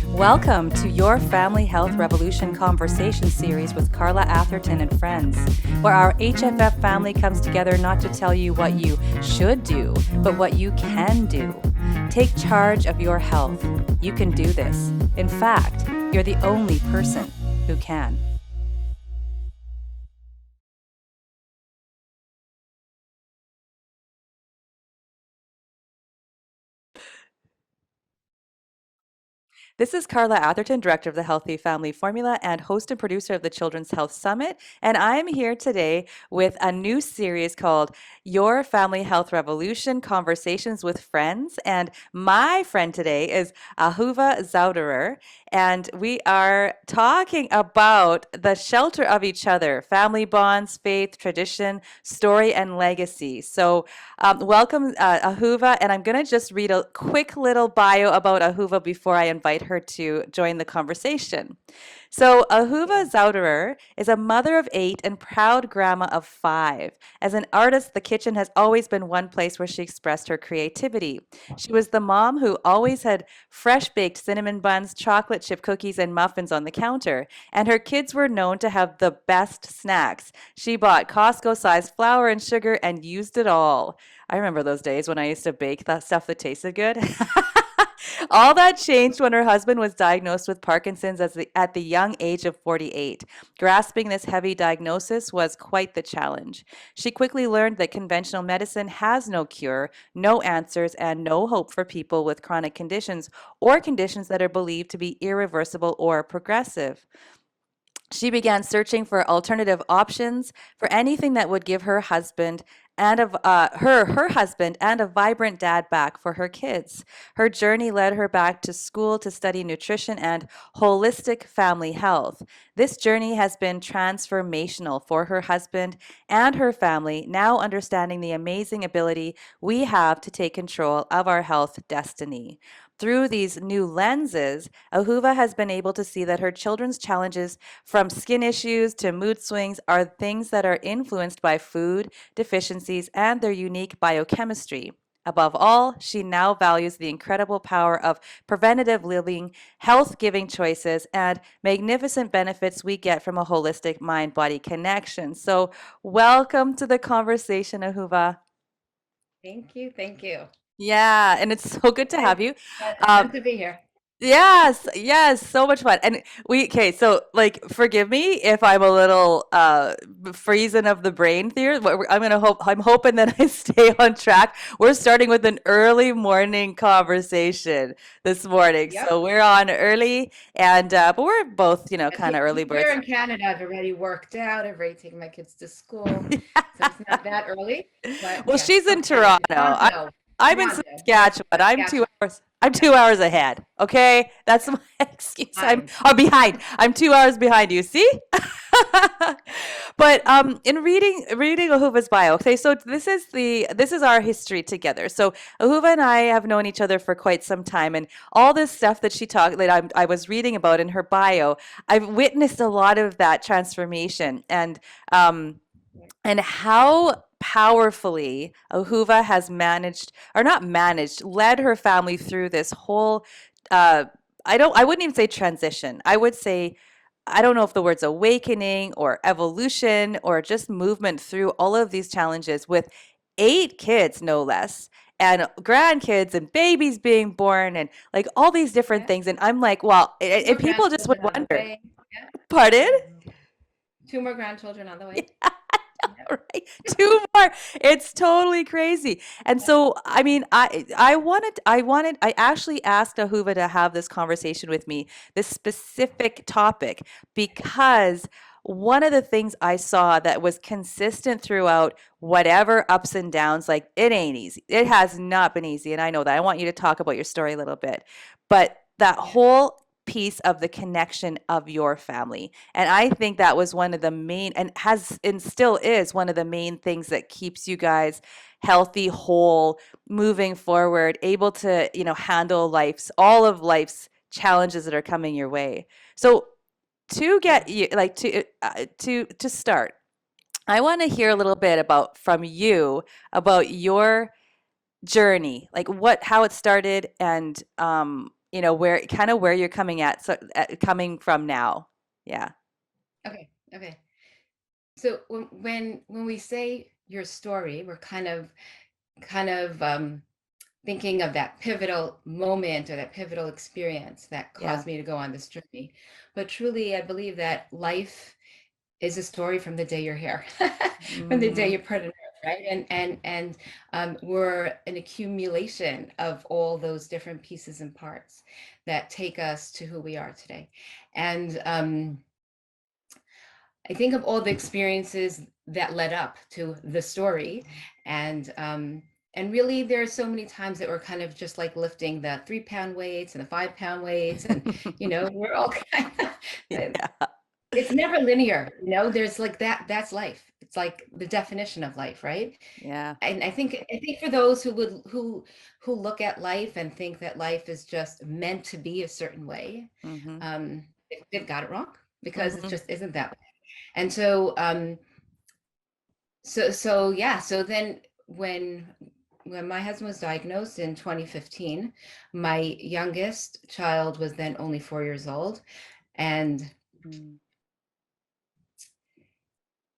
Welcome to your Family Health Revolution conversation series with Carla Atherton and friends, where our HFF family comes together not to tell you what you should do, but what you can do. Take charge of your health. You can do this. In fact, you're the only person who can. This is Carla Atherton, Director of the Healthy Family Formula and host and producer of the Children's Health Summit. And I'm here today with a new series called Your Family Health Revolution Conversations with Friends. And my friend today is Ahuva Zauderer. And we are talking about the shelter of each other, family bonds, faith, tradition, story, and legacy. So welcome, Ahuva, and I'm going to just read a quick little bio about Ahuva before I invite her to join the conversation. So, Ahuva Zauderer is a mother of 8 and proud grandma of 5. As an artist, the kitchen has always been one place where she expressed her creativity. She was the mom who always had fresh baked cinnamon buns, chocolate chip cookies, and muffins on the counter. And her kids were known to have the best snacks. She bought Costco sized flour and sugar and used it all. I remember those days when I used to bake that stuff that tasted good. All that changed when her husband was diagnosed with Parkinson's at the young age of 48. Grasping this heavy diagnosis was quite the challenge. She quickly learned that conventional medicine has no cure, no answers, and no hope for people with chronic conditions or conditions that are believed to be irreversible or progressive. She began searching for alternative options for anything that would give her husband and a vibrant dad back for her kids. Her journey led her back to school to study nutrition and holistic family health. This journey has been transformational for her husband and her family, now understanding the amazing ability we have to take control of our health destiny. Through these new lenses, Ahuva has been able to see that her children's challenges, from skin issues to mood swings, are things that are influenced by food deficiencies and their unique biochemistry. Above all, she now values the incredible power of preventative living, health giving choices, and magnificent benefits we get from a holistic mind body connection. So, welcome to the conversation, Ahuva. Thank you. Thank you. Yeah, and it's so good to have you. Fun Um, to be here. Yes, yes, so much fun. And okay, so like forgive me if I'm a little freezing of the brain here. I'm hoping that I stay on track. We're starting with an early morning conversation this morning. Yep. So we're on early and but we're both, kind of early Here birds. in Canada, I've already worked out. I've already taken my kids to school. So it's not that early. But Well, yes. she's in Okay. Toronto. Toronto. I'm in Toronto. Yes. Saskatchewan. I'm two Saskatchewan. hours. I'm Yeah. 2 hours ahead. Okay, that's Yeah. my excuse. Fine. I'm behind. I'm 2 hours behind you. See? But in reading Ahuva's bio, okay, so this is our history together. So Ahuva and I have known each other for quite some time, and all this stuff that she talked that I was reading about in her bio, I've witnessed a lot of that transformation, and how powerfully Ahuva has managed, or not managed, led her family through this whole. Uh, I wouldn't even say transition. I would say, I don't know if the word's awakening or evolution or just movement through all of these challenges with 8 kids, no less, and grandkids and babies being born and like all these different Yeah. things. And I'm like, well, Two and more people just would grandchildren on the wonder, way. Yeah. pardon? Two more grandchildren on the way. Yep. Right. 2 more. It's totally crazy. And so, I mean, I actually asked Ahuva to have this conversation with me, this specific topic, because one of the things I saw that was consistent throughout whatever ups and downs, like it ain't easy. It has not been easy. And I know that. I want you to talk about your story a little bit. But that Yeah. whole piece of the connection of your family. And I think that was one of the main, and has and still is one of the main things that keeps you guys healthy, whole, moving forward, able to, handle all of life's challenges that are coming your way. So to Yeah. get you like to start, I want to hear a Yeah. little bit about from you about your journey, like how it started and where you're coming from now. Yeah. Okay, okay. So when we say your story, we're kind of thinking of that pivotal moment or that pivotal experience that Yeah. caused me to go on this journey. But truly, I believe that life is a story from the day you're here, from the day Hmm. you're put on earth, right? And we're an accumulation of all those different pieces and parts that take us to who we are today. And I think of all the experiences that led up to the story, and really there are so many times that we're kind of just like lifting the 3 pound weights and the 5 pound weights, and we're all kind of, Yeah. it's never linear, there's like that's life. It's like the definition of life, right? Yeah. And I think for those who look at life and think that life is just meant to be a certain way, Hmm. they've got it wrong, because it Hmm. just isn't that way. And so yeah, so then when my husband was diagnosed in 2015, my youngest child was then only 4 years old. and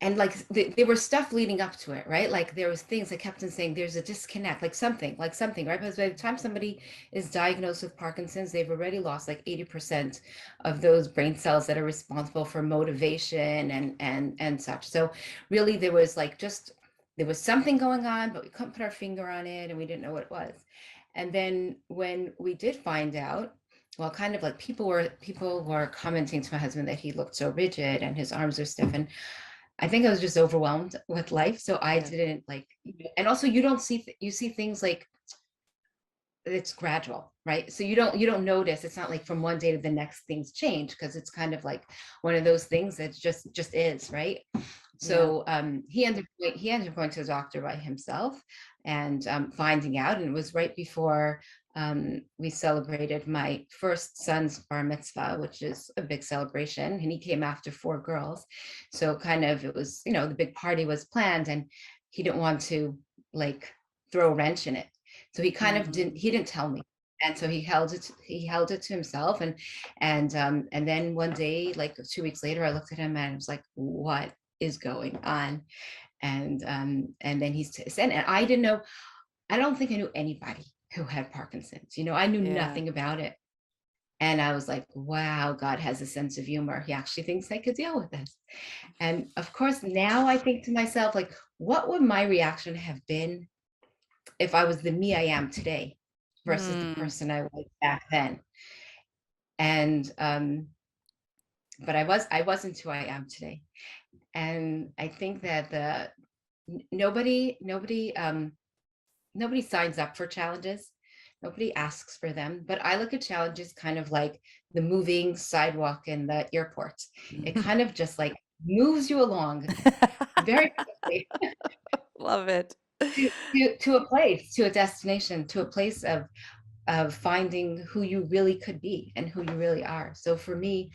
and like there was stuff leading up to it, right? Like there was things that kept on saying there's a disconnect, like something, right? Because by the time somebody is diagnosed with Parkinson's, they've already lost like 80% of those brain cells that are responsible for motivation and such. So really there was something going on, but we couldn't put our finger on it and we didn't know what it was. And then when we did find out, well, kind of like people were commenting to my husband that he looked so rigid and his arms are stiff, and I think I was just overwhelmed with life. So I Yeah. didn't like, and also you don't see, you see things like it's gradual, right? So you don't notice. It's not like from one day to the next things change, because it's kind of like one of those things that just is, right? Yeah. So he ended up going to the doctor by himself and finding out, and it was right before we celebrated my first son's bar mitzvah, which is a big celebration, and he came after 4 girls. So kind of it was, the big party was planned, and he didn't want to like throw a wrench in it. So he kind of didn't Mm. he didn't tell me. And so he held it to himself. And then one day, like 2 weeks later, I looked at him and I was like, what is going on? And then he said, and I didn't know, I don't think I knew anybody who had Parkinson's. I knew Yeah. nothing about it. And I was like, wow, God has a sense of humor. He actually thinks I could deal with this. And of course, now I think to myself, like, what would my reaction have been if I was the me I am today versus the Mm. person I was back then? And but I wasn't who I am today. And I think that nobody signs up for challenges. Nobody asks for them. But I look at challenges kind of like the moving sidewalk in the airport. It kind of just like moves you along very quickly Love it. to a place, to a destination, to a place of finding who you really could be and who you really are. So for me,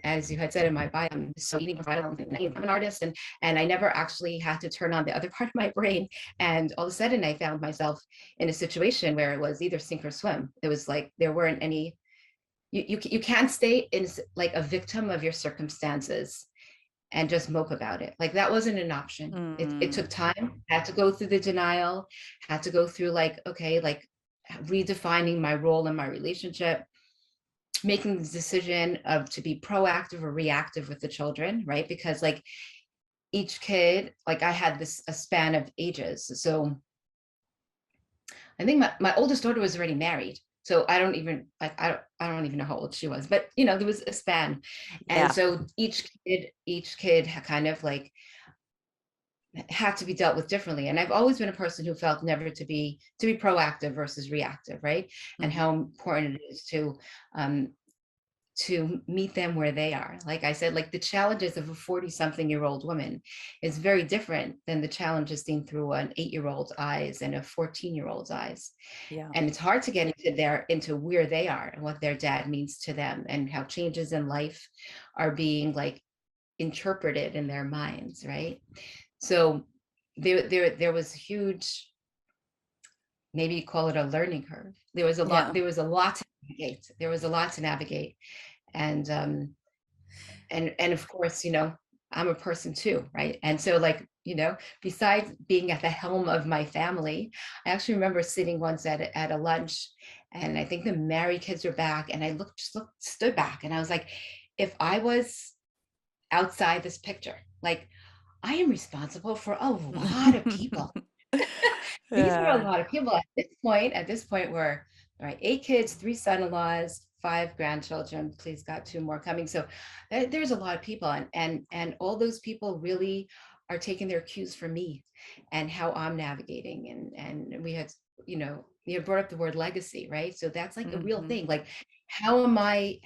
as you had said in my bio, so eating vital. I'm an artist, and I never actually had to turn on the other part of my brain. And all of a sudden, I found myself in a situation where it was either sink or swim. It was like there weren't any. You can't stay in like a victim of your circumstances and just mope about it. Like that wasn't an option. It Mm. took time. Had to go through the denial. Had to go through like, okay, like redefining my role in my relationship, making the decision of to be proactive or reactive with the children, right? Because like each kid, like I had this a span of ages. So I think my oldest daughter was already married. So I don't even like I don't even know how old she was, but there was a span. And Yeah. so each kid kind of like had to be dealt with differently. And I've always been a person who felt never to be proactive versus reactive, right? And Mhm. how important it is to meet them where they are. Like I said, like the challenges of a 40 something year old woman is very different than the challenges seen through an 8-year old's eyes and a 14-year-old's eyes. Yeah. And it's hard to get into where they are and what their dad means to them and how changes in life are being like interpreted in their minds, right? So there was huge, maybe you call it a learning curve. Yeah. There was a lot to navigate. There was a lot to navigate. And and of course, I'm a person too, right? And so like, besides being at the helm of my family, I actually remember sitting once at a lunch, and I think the married kids were back, and I stood back, and I was like, if I was outside this picture, like I am responsible for a lot of people. These were a Yeah. lot of people at this point we're all right, 8 kids, 3 son-in-laws, 5 grandchildren, please God, 2 more coming. So there's a lot of people, and all those people really are taking their cues from me and how I'm navigating. And we had, you brought up the word legacy, right? So that's like a real Hmm. thing. Like how am I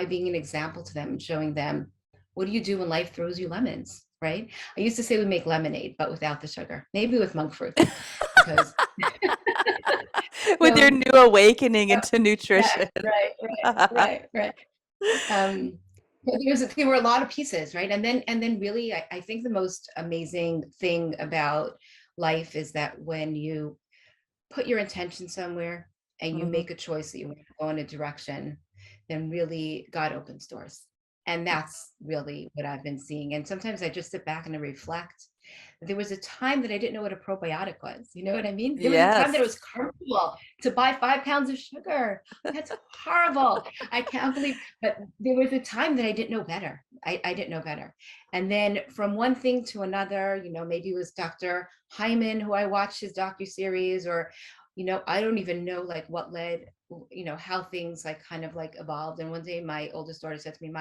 being an example to them and showing them, what do you do when life throws you lemons, right? I used to say we make lemonade, but without the sugar, maybe with monk fruit, because With your so new awakening yeah, into yeah, nutrition. right. Um, but there were a lot of pieces, right? And then really, I think the most amazing thing about life is that when you put your intention somewhere and you Hmm. make a choice that you want to go in a direction, then really God opens doors. And that's really what I've been seeing. And sometimes I just sit back and I reflect. There was a time that I didn't know what a probiotic was. You know what I mean? There was a time that it Yes. was comfortable to buy 5 pounds of sugar. That's horrible. I can't believe, but there was a time that I didn't know better. I didn't know better. And then from one thing to another, maybe it was Dr. Hyman, who I watched his docu-series, or I don't even know like what led, how things like kind of like evolved. And one day my oldest daughter said to me,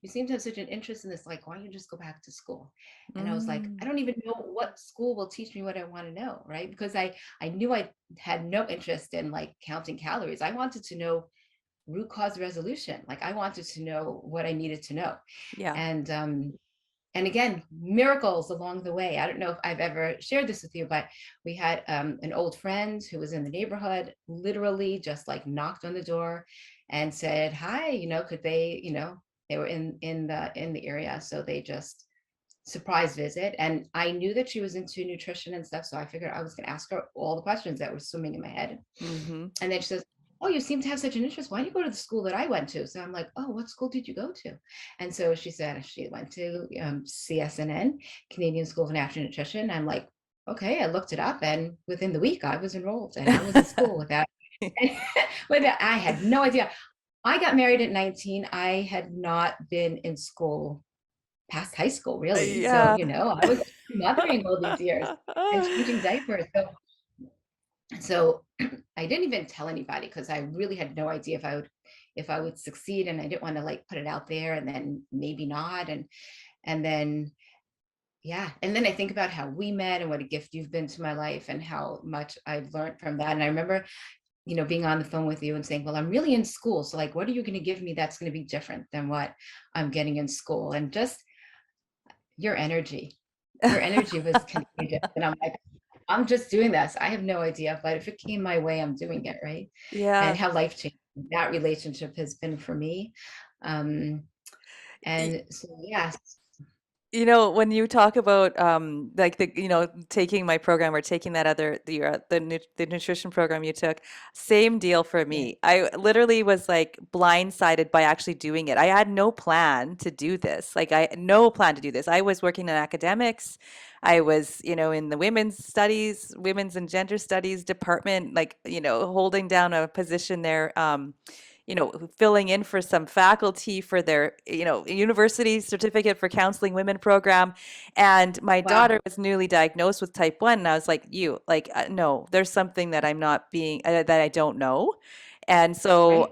you seem to have such an interest in this, like, why don't you just go back to school? And I was like, I Mm. don't even know what school will teach me what I want to know, right? Because I knew I had no interest in like counting calories. I wanted to know root cause resolution. Like I wanted to know what I needed to know. Yeah. And again, miracles along the way. I don't know if I've ever shared this with you, but we had an old friend who was in the neighborhood, literally just like knocked on the door and said, hi, could they, they were in the area. So they just surprise visit. And I knew that she was into nutrition and stuff. So I figured I was going to ask her all the questions that were swimming in my head. Hmm. And then she says, oh, you seem to have such an interest. Why don't you go to the school that I went to? So I'm like, oh, what school did you go to? And so she said she went to CSNN, Canadian School of Natural Nutrition. I'm like, okay, I looked it up. And within the week, I was enrolled and I was in school with that. I had no idea. I got married at 19. I had not been in school past high school, really. So, Yeah. I was mothering all these years and changing diapers. So I didn't even tell anybody because I really had no idea if I would succeed, and I didn't want to like put it out there and then maybe not. And then yeah, and then I think about how we met and what a gift you've been to my life and how much I've learned from that. And I remember, being on the phone with you and saying, well, I'm really in school. So like, what are you going to give me that's going to be different than what I'm getting in school? And just your energy. Your energy was contagious. And I'm like, I'm just doing this. I have no idea, but if it came my way, I'm doing it, right? And Yeah. how life changing that relationship has been for me. Um, and so, yes, When you talk about like taking my program or taking that other the nutrition program you took, same deal for yeah, me. I literally was like blindsided by actually doing it. I had no plan to do this. Like I had no plan to do this. I was working in academics. I was, in the women's and gender studies department, like, holding down a position there. Filling in for some faculty for their, university certificate for counseling women program. And my wow, daughter was newly diagnosed with type 1. And I was like, no, there's something that that I don't know. right,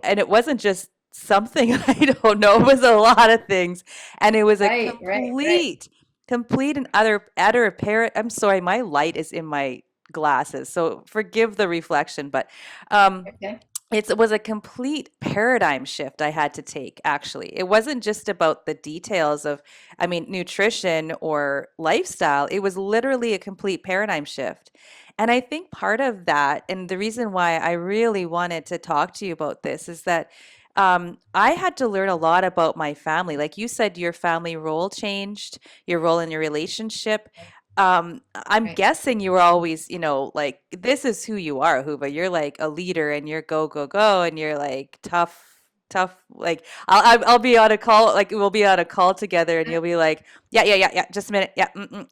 And it wasn't just something I don't know, it was a lot of things. And it was a right. complete and utter apparent. I'm sorry, my light is in my glasses. So forgive the reflection, but, um, Okay. it was a complete paradigm shift I had to take, actually. It wasn't just about the details of, I mean, nutrition or lifestyle. It was literally a complete paradigm shift. And I think part of that, and the reason why I really wanted to talk to you about this, is that I had to learn a lot about my family. Like you said, your family role changed, your role in your relationship. I'm Right. guessing you were always, like this is who you are, Huba. You're like a leader and you're go, go, go, and you're like tough, tough. Like I'll be on a call, like we'll be on a call together and you'll be like, yeah, yeah, yeah, yeah, just a minute. Yeah,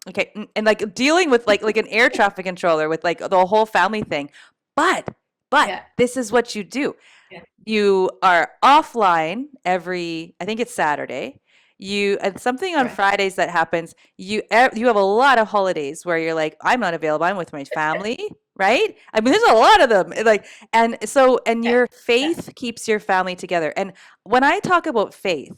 okay. And like dealing with like an air traffic controller with like the whole family thing. But, but Yeah. this is what you do. Yeah. You are offline every, I think it's Saturday. You and something on Correct. Fridays that happens. You have a lot of holidays where you're like, I'm not available. I'm with my family, right? I mean, there's a lot of them. Like, and Yeah. your Yeah. faith keeps your family together. And when I talk about faith,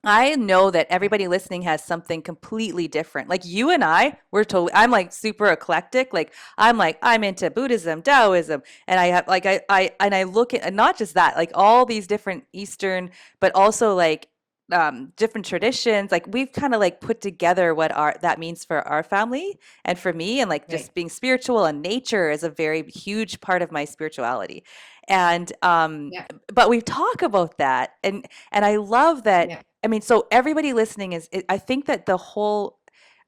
I know that Yeah. everybody listening has something completely different. Like you and I, I'm like super eclectic. Like I'm into Buddhism, Taoism, and I have like I look at, and not just that, like all these different Eastern, but also like different traditions. Like we've kind of like put together what our that means for our family and for me, and like Right. just being spiritual, and nature is a very huge part of my spirituality. And Yeah. but we talk about that, and I love that. Yeah. I mean, so everybody listening I think that the whole,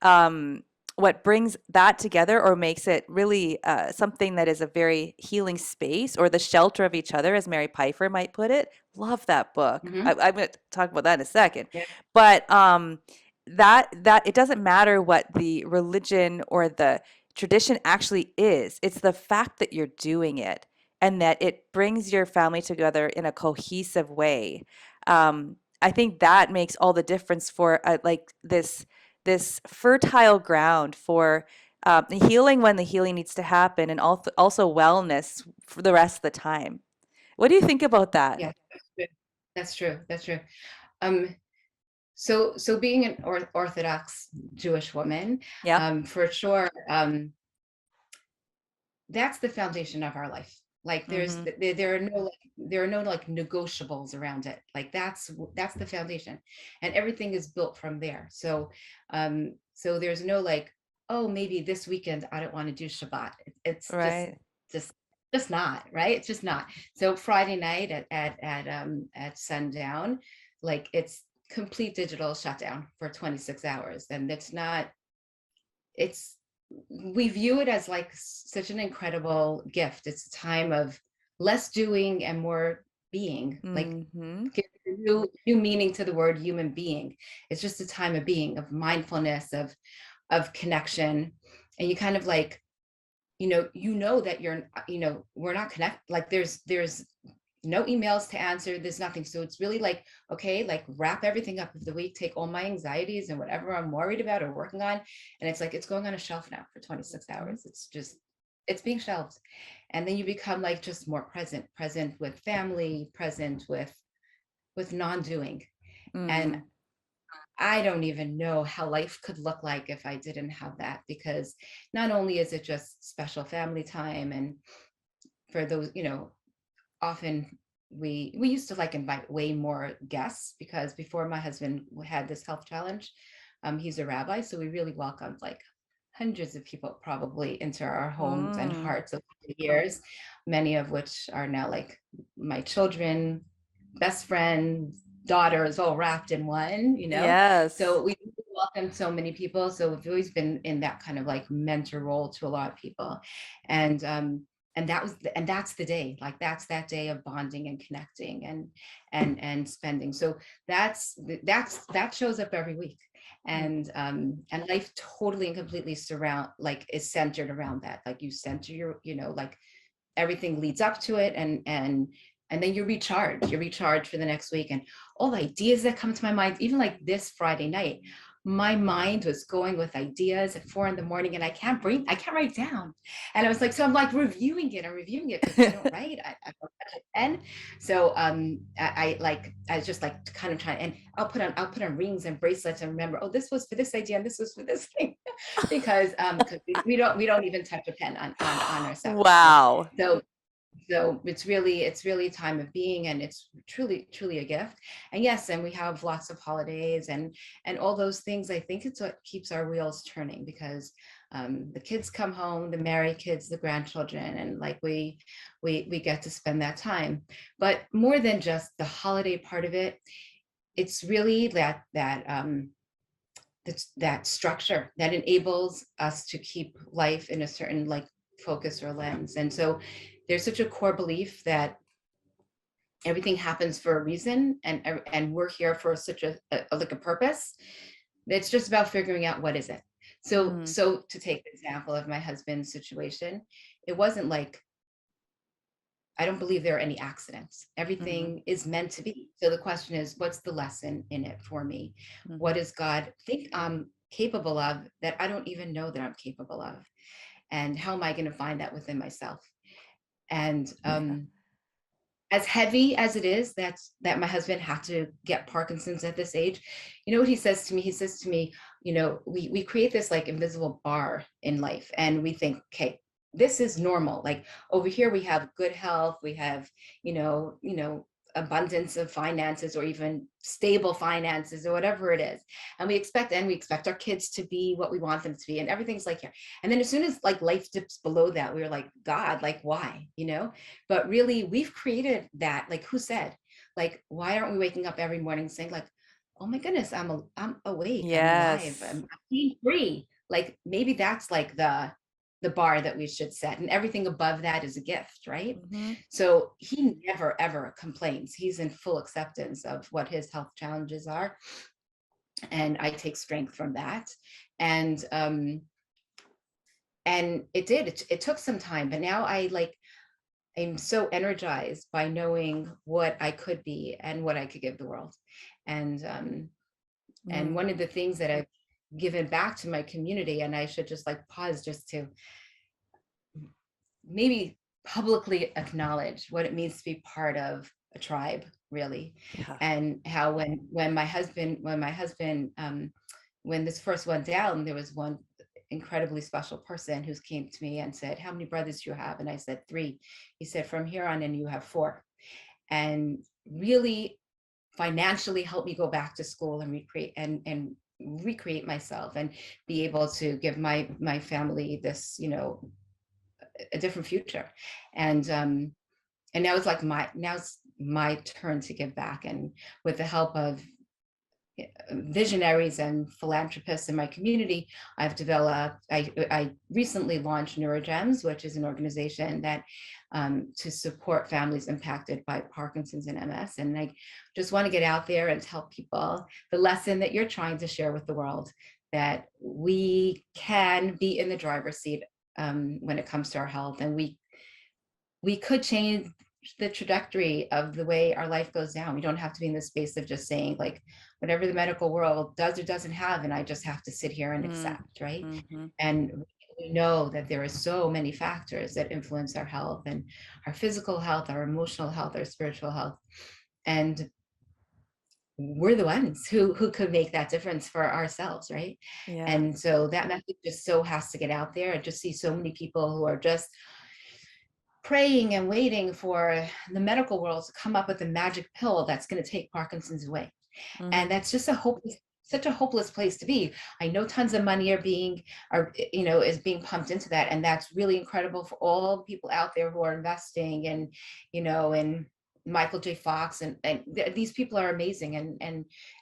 um, what brings that together or makes it really something that is a very healing space, or the shelter of each other, as Mary Pfeiffer might put it. Love that book. Hmm. I'm going to talk about that in a second. Yeah. But that it doesn't matter what the religion or the tradition actually is. It's the fact that you're doing it and that it brings your family together in a cohesive way. I think that makes all the difference for like this fertile ground for healing when the healing needs to happen, and also wellness for the rest of the time. What do you think about that? Yeah. That's true. That's true. That's true. Um, so being an Orthodox Jewish woman, Yep. for sure, that's the foundation of our life. Like Mm-hmm. there are no like negotiables around it. Like that's the foundation, and everything is built from there. So there's no like, oh, maybe this weekend I don't want to do Shabbat. It's Right. just just not right. It's just not. So Friday night at sundown, like it's complete digital shutdown for 26 hours, and it's not. It's We view it as like such an incredible gift. It's a time of less doing and more being, like Mm-hmm. give new meaning to the word human being. It's just a time of being, of mindfulness, of connection. And you kind of like, that we're not connected. Like there's no emails to answer, there's nothing. So it's really like, okay, like wrap everything up of the week, take all my anxieties and whatever I'm worried about or working on, and it's like it's going on a shelf now for 26 hours. It's being shelved. And then you become like just more present with family, present with non-doing. And Mm-hmm. I don't even know how life could look like if I didn't have that, because not only is it just special family time, and for those, often we used to like invite way more guests, because before my husband had this health challenge, he's a rabbi, so we really welcomed like hundreds of people probably into our homes and Mm. hearts over the years, many of which are now like my children, best friends, daughters, all wrapped in one. Yes. So we welcomed so many people, so we've always been in that kind of like mentor role to a lot of people. And that's the day, like that's that day of bonding and connecting and spending. So that shows up every week. And life totally and completely is centered around that. Like you center like everything leads up to it, and then you recharge for the next week. And all the ideas that come to my mind, even like this Friday night, my mind was going with ideas at 4 a.m, and I can't write down. And I was like, so I'm like reviewing it because I don't write. I don't touch a pen. So I was just like kind of trying, and I'll put on rings and bracelets and remember, oh, this was for this idea and this was for this thing. Because we don't even touch a pen on our Sabbath. Wow. So So it's really a time of being, and it's truly a gift. And yes, and we have lots of holidays and all those things. I think it's what keeps our wheels turning, because the kids come home, the married kids, the grandchildren, and like we get to spend that time. But more than just the holiday part of it, it's really that structure that enables us to keep life in a certain like focus or lens. And so there's such a core belief that everything happens for a reason, and we're here for such a purpose. It's just about figuring out what is it. So Mm, so to take the example of my husband's situation, it wasn't like, I don't believe there are any accidents. mhm, Everything is meant to be. So the question is, what's the lesson in it for me? What mhm. does God think I'm capable of that I don't even know that I'm capable of? And how am I going to find that within myself? And Yeah. as heavy as it is that my husband had to get Parkinson's at this age, you know what he says to me? He says to me, we create this like invisible bar in life, and we think, okay, this is normal. Like over here we have good health, we have, abundance of finances, or even stable finances, or whatever it is. And we expect our kids to be what we want them to be, and everything's like here. And then as soon as like life dips below that, we were like, God, like why? But really, we've created that. Like, who said? Like, why aren't we waking up every morning saying, like, oh my goodness, I'm awake, I'm alive, Yes. I'm being free. Like, maybe that's like the bar that we should set, and everything above that is a gift, right? Mhm. So he never ever complains. He's in full acceptance of what his health challenges are, and I take strength from that. And it took some time, but now I'm so energized by knowing what I could be and what I could give the world. And Mm. one of the things that I've given back to my community, and I should just like pause just to maybe publicly acknowledge what it means to be part of a tribe, really. Yeah. And how when this first went down, there was one incredibly special person who came to me and said, how many brothers do you have? And I said, three. He said, from here on in, you have four. And really financially helped me go back to school and recreate myself, and be able to give my family this, a different future. And now it's my turn to give back. And with the help of visionaries and philanthropists in my community, I recently launched Neurogems, which is an organization that to support families impacted by Parkinson's and MS. And I just want to get out there and tell people the lesson that you're trying to share with the world, that we can be in the driver's seat when it comes to our health, and we could change the trajectory of the way our life goes down. We don't have to be in the space of just saying like, whatever the medical world does or doesn't have, and I just have to sit here and Mm. accept, right? Mhm. And we know that there are so many factors that influence our health, and our physical health, our emotional health, our spiritual health. And we're the ones who could make that difference for ourselves, right? Yeah. And so that message just so has to get out there. I just see so many people who are just praying and waiting for the medical world to come up with a magic pill that's going to take Parkinson's away. And Mhm. that's just such a hopeless place to be. I know tons of money is being pumped into that. And that's really incredible for all people out there who are investing in Michael J. Fox, and these people are amazing,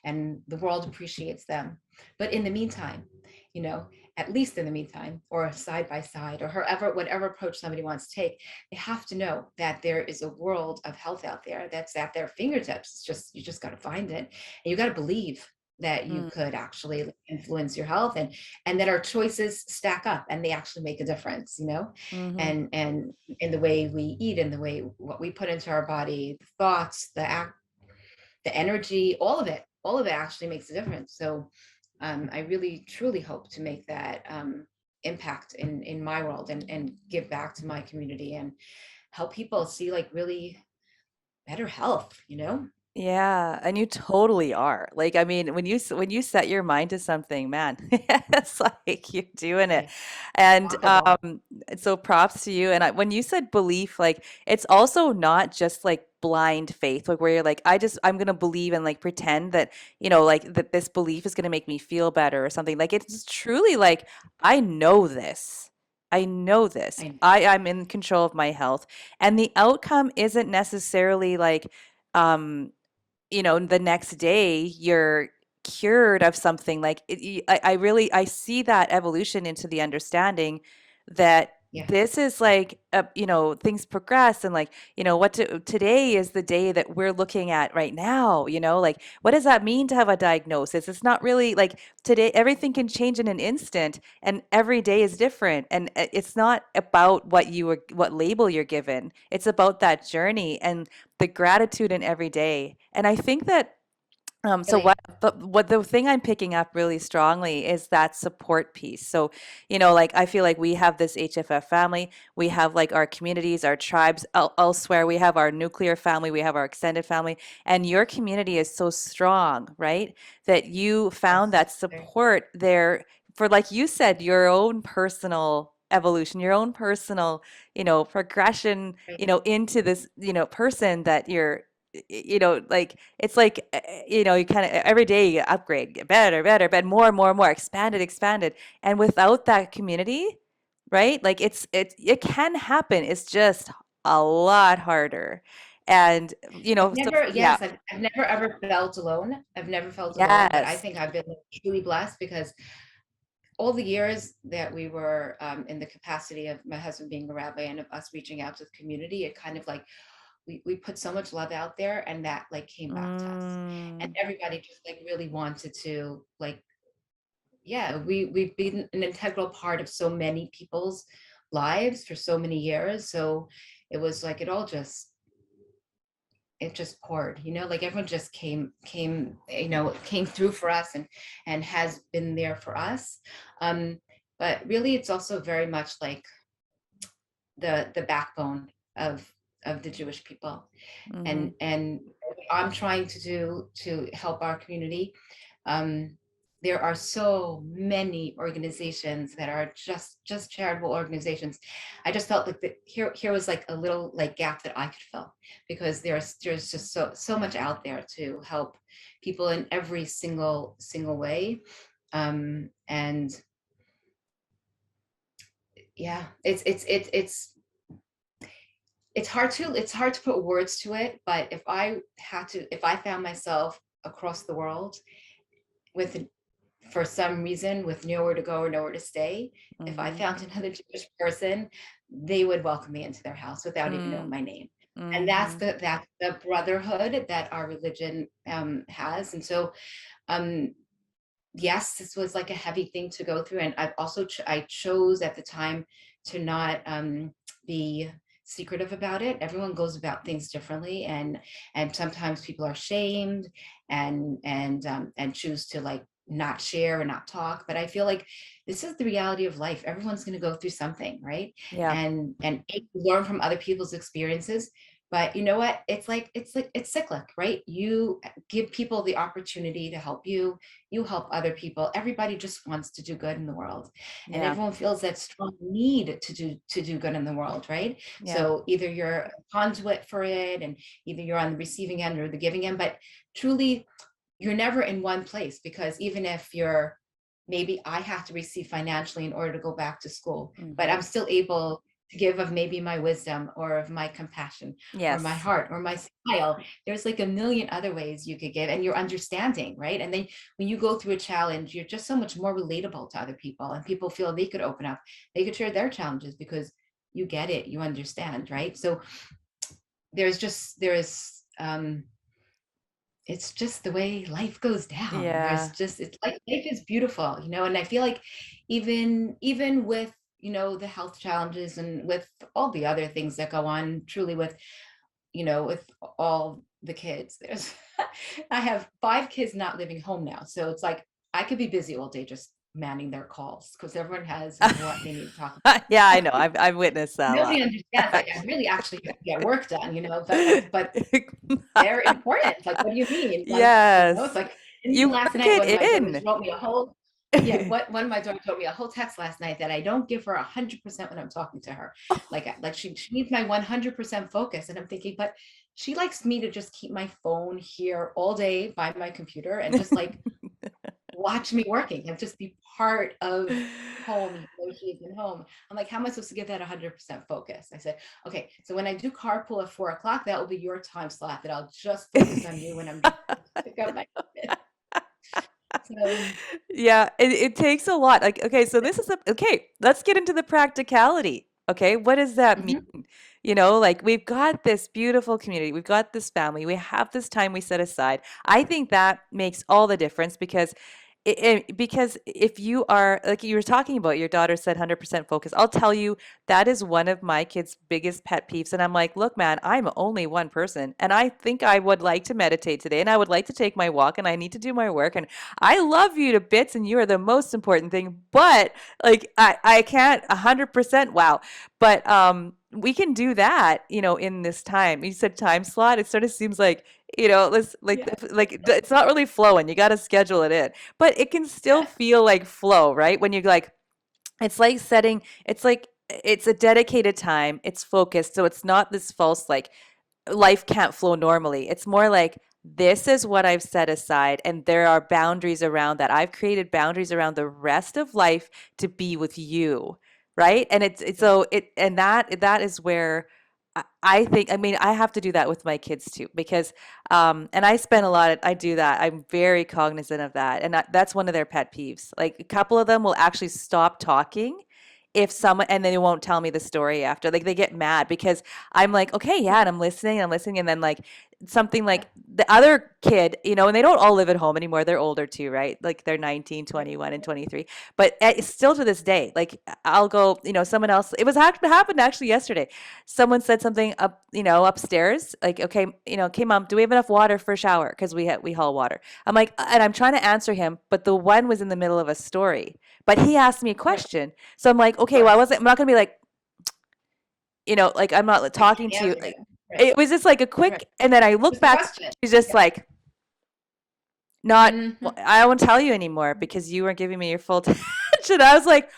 and the world appreciates them. But in the meantime, you know, at least in the meantime, or side by side, or whatever approach somebody wants to take, they have to know that there is a world of health out there that's at their fingertips. You just got to find it, and you got to believe that you Mm. could actually influence your health, and that our choices stack up and they actually make a difference, Mhm. and in the way we eat, in the way what we put into our body, the thoughts, the energy, all of it actually makes a difference. So I really truly hope to make that impact in my world, and give back to my community, and help people see like really better health. Yeah, and you totally are. Like, I mean, when you set your mind to something, man, it's like you're doing it. Right. And Remarkable. so props to you. And when you said belief, like it's also not just like blind faith, like where you're like, I'm gonna believe and like pretend that, like that this belief is gonna make me feel better or something. Like it's truly like, I know this. I know this. I I'm in control of my health. And the outcome isn't necessarily like, um the next day you're cured of something like I really I see that evolution into the understanding that Yeah. this is like things progress and like today is the day that we're looking at right now, like what does that mean to have a diagnosis? It's not really like today everything can change in an instant and every day is different, and it's not about what label you're given. It's about that journey and the gratitude in every day. And I think that so Really. what the thing I'm picking up really strongly is that support piece. So, like I feel like we have this HFF family, we have like our communities, our tribes elsewhere, we have our nuclear family, we have our extended family, and your community is so strong, right? That you found Yes. that support there for, like you said, your own personal evolution, your own personal, progression, Right. into this, person that you're like it's like you kind of every day you upgrade, get better, better, but more and more and more, expanded, expanded. And without that community, right? Like it can happen. It's just a lot harder. And I've so never, yeah. yes, I've never ever felt alone. I've never felt alone, but I Yes. think I've been truly blessed because all the years that we were in the capacity of my husband being a rabbi and of us reaching out to the community, it kind of like we put so much love out there and that like came back to us. And Mm, everybody just like really wanted to like, yeah, we've been an integral part of so many people's lives for so many years. So it was like it just poured, like everyone just came through for us and has been there for us. um but really it's also very much like the backbone of the Jewish people, mhm, and what I'm trying to do to help our community. um, there are so many organizations that are just charitable organizations. I just felt like here was like a little like gap that I could fill, because there's just so much out there to help people in every single way. And yeah, it's hard to put words to it, but if I found myself across the world with, for some reason, with nowhere to go or nowhere to stay, if I mhm, found another Jewish person, they would welcome me into their house without even knowing mm, my name. And mhm. that's the brotherhood that our religion has. And so um yes, this was like a heavy thing to go through. And I've also I chose at the time to not be secretive about it. Everyone goes about things differently, and sometimes people are shamed and choose to like not share or not talk. But I feel like this is the reality of life. Everyone's going to go through something, right? Yeah. And learn from other people's experiences. But you know what? It's cyclic, right? You give people the opportunity to help you, you help other people. Everybody just wants to do good in the world, and Yeah. everyone feels that strong need to do good in the world, right? Yeah. So either you're a conduit for it, and either you're on the receiving end or the giving end. But truly, you're never in one place, because even if you're, maybe I have to receive financially in order to go back to school, but Mhm. I'm still able to give of maybe my wisdom or of my compassion or my Yes. heart or my smile. There's like a million other ways you could give, and your understanding, right? And then when you go through a challenge, you're just so much more relatable to other people, and people feel they could open up, they could share their challenges because you get it, you understand, right? So there's it's just the way life goes down. There's Yeah. just, it's like life is beautiful, and I feel like even with the health challenges and with all the other things that go on, truly with all the kids, there's I have 5 kids not living home now, so it's like I could be busy all day just manning their calls because everyone has what they need to talk about. Yeah, I know. I've witnessed that a Nobody lot. understands, like, I really actually have to get work done, but like, but they're important. Like, what do you mean? Like, it's Yes. like, and You even last work night, one of it my daughters in. wrote me a whole, yeah, what one of my daughters wrote me a whole text last night that I don't give her 100% when I'm talking to her. Like she needs my 100% focus. And I'm thinking, but she likes me to just keep my phone here all day by my computer and just like watch me working and just be part of home, even though she isn't home. I'm like, how am I supposed to give that 100% focus? I said, okay, so when I do carpool at 4 o'clock, that will be your time slot that I'll just focus on you when I'm just pick up my kid. So Yeah, it takes a lot. Like, okay, so this is okay, let's get into the practicality. Okay, what does that mean? mhm, Like we've got this beautiful community, we've got this family, we have this time we set aside. I think that makes all the difference because because if you are like you were talking about, your daughter said 100% focus. I'll tell you that is one of my kids' biggest pet peeves. And I'm like, look, man, I'm only one person. And I think I would like to meditate today and I would like to take my walk and I need to do my work. And I love you to bits and you are the most important thing. But like, I can't 100%. Wow. But we can do that, in this time. You said time slot. It sort of seems like, let's yeah, it's not really flowing. You got to schedule it in, but it can still yeah, feel like flow, right? When you're like, it's like setting, it's like, it's a dedicated time, it's focused. So it's not this false, like, life can't flow normally. It's more like, this is what I've set aside, and there are boundaries around that. I've created boundaries around the rest of life to be with you, right? And it's yeah, so it and that is where I think, I mean, I have to do that with my kids too, because and I spend a lot of, I do that. I'm very cognizant of that. And that's one of their pet peeves. Like a couple of them will actually stop talking if someone, and then they won't tell me the story after. Like they get mad because I'm like, okay, yeah, and I'm listening, and then like something yeah, like the other kid, and they don't all live at home anymore. They're older too, right? Like they're 19, yeah, 21, and 23. But still to this day, like I'll go, someone else, it was happened actually yesterday. Someone said something up, upstairs, like, okay, okay, mom, do we have enough water for a shower? Because we haul water. I'm like, and I'm trying to answer him, but the one was in the middle of a story. But he asked me a right, question. So I'm like, of okay, well, course. I'm not gonna be like, like I'm not I talking can't to you. answer you. Right, It was just like a right. quick, and then I look Just a back, question. she's just Yeah. like, not, well, Hmm. I won't tell you anymore because you weren't giving me your full attention. I was like,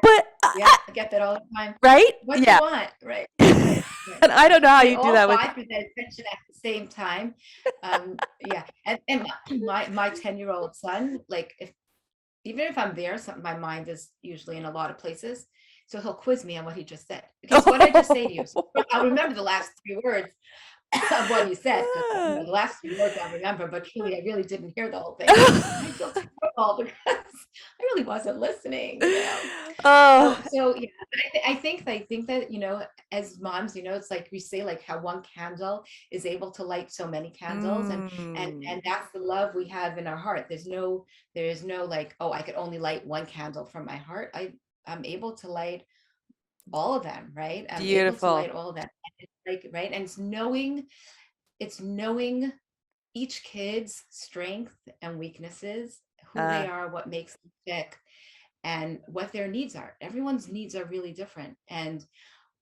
but, Yeah, I get that all the time. right? What do you Yeah. want? Right, right, right. And I don't know how We you do all that with, vie for that attention at the same time. Yeah, and my 10-year-old son, like if even if I'm there, my mind is usually in a lot of places. So he'll quiz me on what he just said. Okay, so what did I just say to you? So I'll remember the last 3 words of what he said, because the last 3 words I'll remember, but truly I really didn't hear the whole thing. And I feel terrible because I really wasn't listening. Oh, So yeah, but I think that as moms, it's like we say like how one candle is able to light so many candles, and mm, that's the love we have in our heart. There is no like, oh, I could only light one candle from my heart. I'm able to light all of them, right? I'm able to light beautiful. all of them. And it's like, right, and it's knowing each kid's strength and weaknesses, who they Uh, are, what makes them tick, and what their needs are. Everyone's needs are really different, and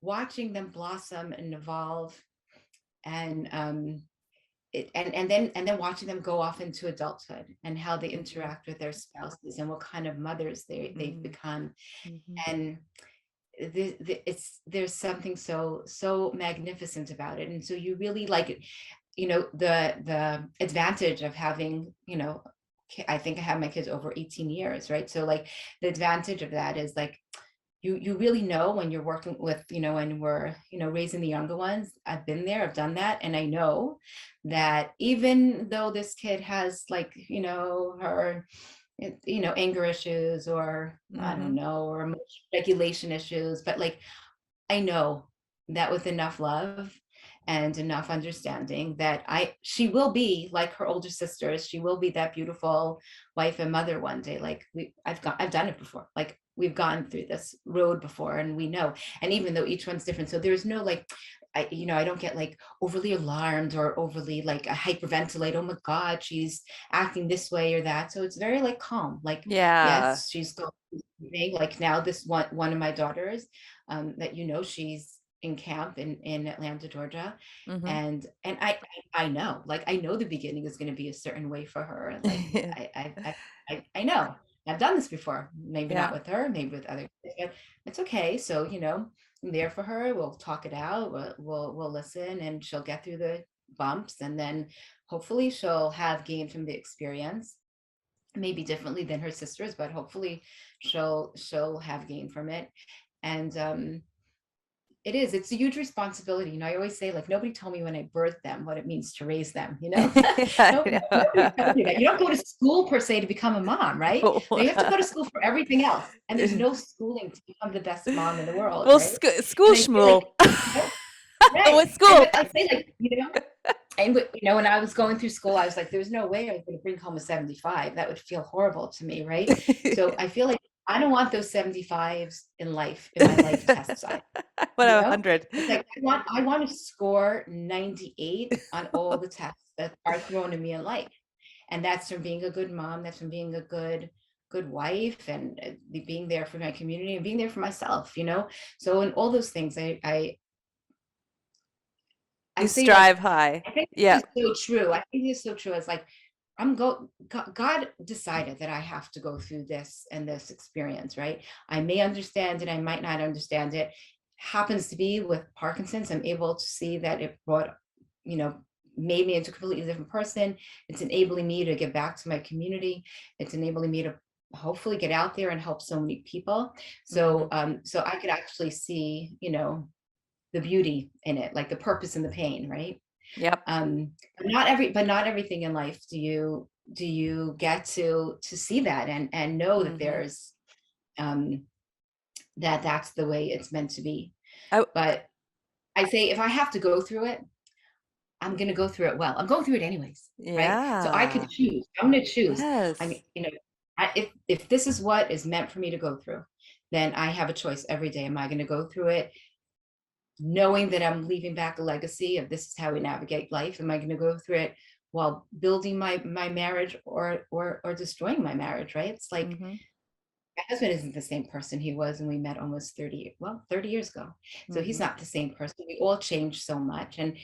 watching them blossom and evolve, and and then watching them go off into adulthood and how they mhm, interact with their spouses and what kind of mothers they've mhm, become. mhm. And there's something so magnificent about it. And so you really like it, the advantage of having, I think I have my kids over 18 years, right? So like the advantage of that is like you really know when you're working with, and we're, raising the younger ones. I've been there, I've done that, and I know that even though this kid has like, her, anger issues, or I don't Mhm. know, or emotional regulation issues, but like I know that with enough love and enough understanding that she will be like her older sisters. She will be that beautiful wife and mother one day. Like I've done it before. Like we've gone through this road before, and we know. And even though each one's different, so there's no like I don't get like overly alarmed or overly like a hyperventilate. Oh my God, she's acting this way or that. So it's very like calm. Like, Yeah. yes, she's going like now this one of my daughters, that she's in camp in Atlanta, Georgia. Hmm. And I know, like I know the beginning is going to be a certain way for her. Like I know. I've done this before, maybe not Yeah. with her, maybe with other kids, but it's okay. So, I'm there for her. We'll talk it out. We'll listen, and she'll get through the bumps, and then hopefully she'll have gained from the experience, maybe differently than her sisters, but hopefully she'll have gained from it. And it's a huge responsibility. I always say, like, nobody told me when I birthed them what it means to raise them, I Nobody told know. me that. You don't go to school per se to become a mom, right? No. No, you have to go to school for everything else. And there's no schooling to become the best mom in the world, Well, right? school And I feel like, schmool. you know, right. With school. But I say, like, and when I was going through school, I was like, there's no way I was going to bring home a 75. That would feel horrible to me, right? So I feel like I don't want those 75s in my life test side. What a 100. It's like I want to score 98 on all the tests that are thrown at me in life. And that's from being a good mom, that's from being a good wife, and being there for my community and being there for myself. So in all those things, I You say, like, strive high. I think Yeah. this is so true. I think it's so true. It's like God decided that I have to go through this and this experience, right? I may understand it, I might not understand it. Happens to be with Parkinson's, I'm able to see that it you know, made me into a completely different person. It's enabling me to give back to my community. It's enabling me to hopefully get out there and help so many people. So, Hmm. so I could actually see, the beauty in it, like the purpose in the pain, right? Yep. But not everything in life do you get to see that and know that Hmm. there's um that's the way it's meant to be. I, But I say, if I have to go through it, I'm going to go through it well. I'm going through it anyways, right? So I could yeah. choose. I'm going to choose. I Yes. if this is what is meant for me to go through, then I have a choice every day. Am I going to go through it knowing that I'm leaving back a legacy of this is how we navigate life? Am I going to go through it while building my marriage, or destroying my marriage? Right? It's like Hmm. my husband isn't the same person he was when we met almost 30 years ago. So he's Hmm. not the same person. We all change so much, and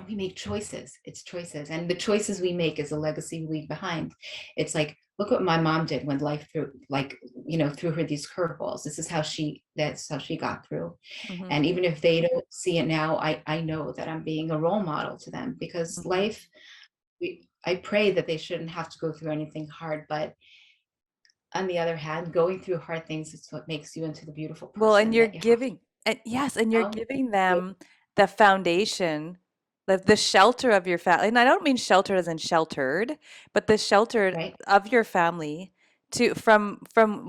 we make choices. It's choices, and the choices we make is a legacy we leave behind. It's like, look what my mom did when life threw her these curveballs. That's how she got through. Hmm. And even if they don't see it now, I know that I'm being a role model to them, because Hmm. life, I pray that they shouldn't have to go through anything hard, but on the other hand, going through hard things is what makes you into the beautiful Well, and person you're that you have to giving, and yes, and you're know. giving them the foundation, the shelter of your family. And I don't mean shelter as in sheltered, but the shelter Right? of your family to from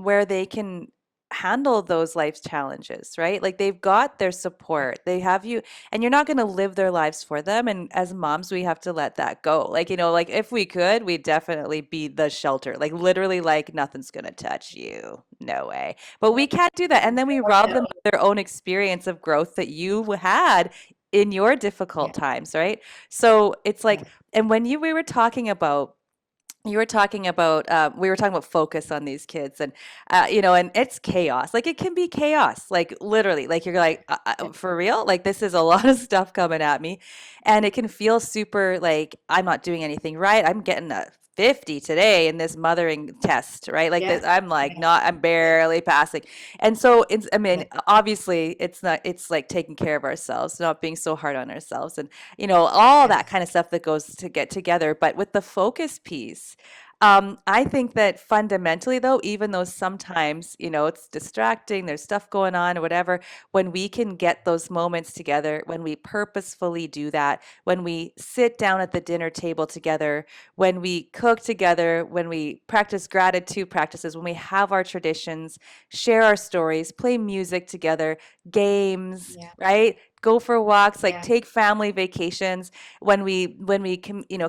where they can handle those life challenges, right? Like they've got their support. They have you, and you're not going to live their lives for them. And as moms, we have to let that go. Like, like if we could, we'd definitely be the shelter. Like literally, like nothing's going to touch you. No way. But we can't do that. And then we rob them of their own experience of growth that you had in your difficult Yeah, times, right? So it's like, yes, and when we were talking about, we were talking about focus on these kids, and and it's chaos. Like it can be chaos, like literally, like you're like, yes, for real, like this is a lot of stuff coming at me, and it can feel super like I'm not doing anything right. I'm getting a 50 today in this mothering test, right? Like this, yes, I'm like yes, not, I'm barely passing. And so it's, I mean, yes, obviously it's not, it's like taking care of ourselves, not being so hard on ourselves, and all that yes, kind of stuff that goes to get together. But with the focus piece, I think that fundamentally, though, even though sometimes, it's distracting, there's stuff going on or whatever, when we can get those moments together, when we purposefully do that, when we sit down at the dinner table together, when we cook together, when we practice gratitude practices, when we have our traditions, share our stories, play music together, games, yeah, right? go for walks, like Yeah. take family vacations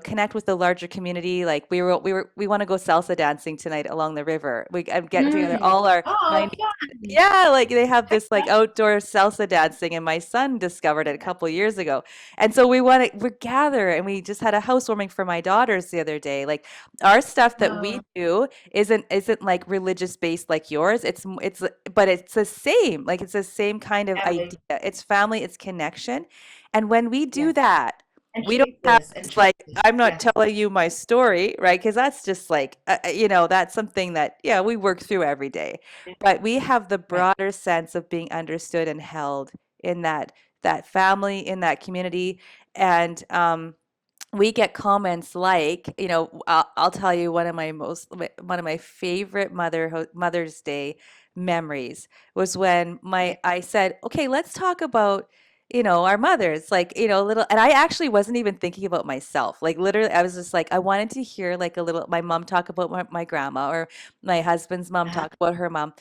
connect with the larger community. Like we want to go salsa dancing tonight along the river. I'm getting together Mm. all our my Oh, fun. yeah, like they have this like outdoor salsa dancing, and my son discovered it a Yeah. couple years ago. And so we gather, and we just had a housewarming for my daughters the other day. Like our stuff that we Oh, do isn't like religious based like yours. But it's the same. Like it's the same kind of idea. family. It's family, it's connection. And when we do Yeah. that, And we don't have choices and this like choices. I'm not Yes. telling you my story, right? Because that's just like that's something that yeah, we work through every day. Yeah. But we have the Right. broader sense of being understood and held in that family, in that community. And we get comments like, I'll tell you one of my favorite Mother's Day memories was when Yeah. my I said, "Okay, let's talk about, our mothers." Like, little, and I actually wasn't even thinking about myself. Like literally I was just like I wanted to hear like a little my mom talk about my grandma, or my husband's mom Uh-huh. talk about her mom.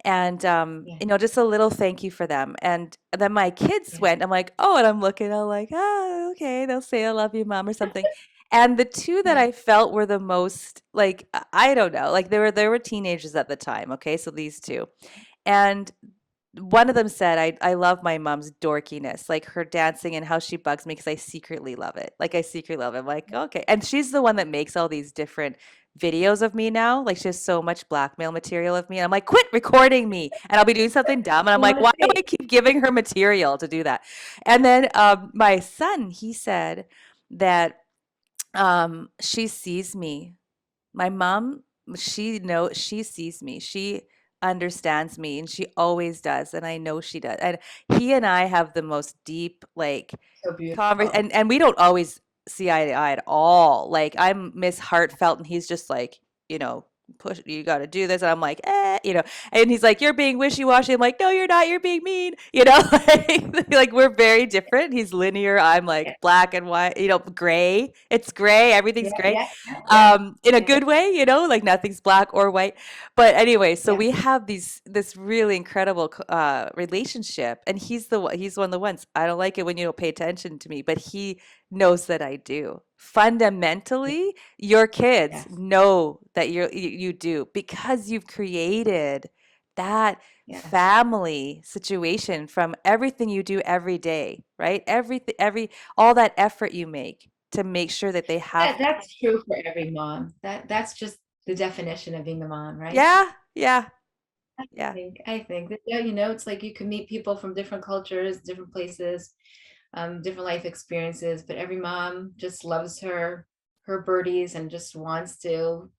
And Yeah. just a little thank you for them. And then my kids Yeah. went, I'm like, oh, and I'm looking, I'm like, oh, okay, they'll say I love you, mom, or something. And the two that Yeah. I felt were the most like I don't know, like they were teenagers at the time, okay? So these two. And one of them said, I love my mom's dorkiness, like her dancing and how she bugs me because I secretly love it. Like I secretly love it. I'm like, okay. And she's the one that makes all these different videos of me now. Like she has so much blackmail material of me. And I'm like, quit recording me. And I'll be doing something dumb. And I'm You like, want to why do say, I keep giving her material to do that? And then my son, he said that she sees me. My mom, she sees me. She understands me, and she always does, and I know she does. And he and I have the most deep like so converse, beautiful. and we don't always see eye to eye at all. Like I'm Miss Heartfelt, and he's just like, you know, push, you got to do this, and I'm like, and he's like, you're being wishy-washy. I'm like, no, you're not. You're being mean. Like we're very different. He's linear. I'm Yeah. like black and white. Gray. It's gray. Everything's Yeah. gray. Yeah. Yeah. Yeah. In a Yeah. good way. Like nothing's black or white. But anyway, so Yeah. we have this really incredible relationship, and he's one of the ones. I don't like it when you don't pay attention to me, but he knows that I do. Yeah. Fundamentally, your kids Yes. know that you do because you've created that Yes. family situation from everything you do every day, right? All that effort you make to make sure that they have that. That's true for every mom. That's just the definition of being a mom, right? Yeah, yeah, I yeah, I think that, yeah, it's like you can meet people from different cultures, different places, different life experiences, but every mom just loves her birdies and just wants to,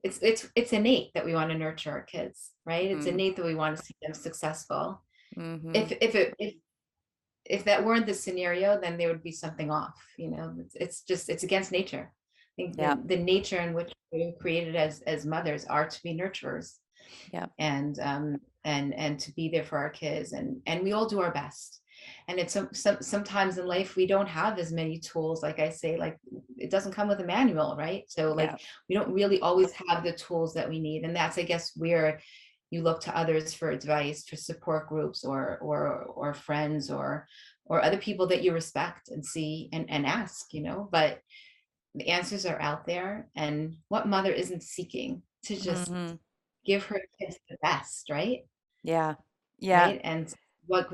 it's innate that we want to nurture our kids, right? It's mm, innate that we want to see them successful. mm-hmm, If that weren't the scenario, then there would be something off. It's against nature. I think yeah, the nature in which we were created as mothers are to be nurturers, yeah, and to be there for our kids, and we all do our best. And it's sometimes in life we don't have as many tools, like I say, like it doesn't come with a manual, right? So yeah, like we don't really always have the tools that we need, and that's, I guess, where you look to others for advice, for support groups, or friends, or other people that you respect and see, and ask, but the answers are out there. And what mother isn't seeking to just mm-hmm, give her kids the best, right? yeah, yeah, Right. And what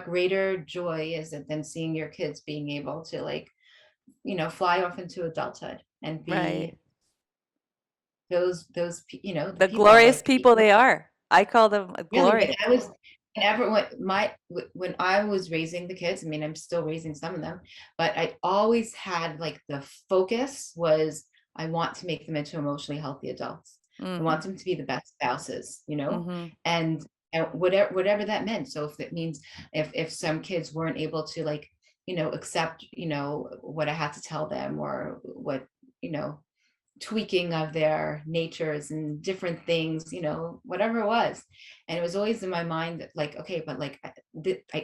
greater joy is it than seeing your kids being able to, like, fly off into adulthood and right. be the The people, glorious like, people they are. I call them really, glorious. whenever when I was raising the kids, I mean, I'm still raising some of them, but I always had, like, the focus was, I want to make them into emotionally healthy adults. I Mm-hmm, want them to be the best spouses, mm-hmm, and, whatever that meant. So if it means, if some kids weren't able to, like, accept, what I had to tell them, or what, you know tweaking of their natures and different things, whatever it was. And it was always in my mind that, like, okay, but, like,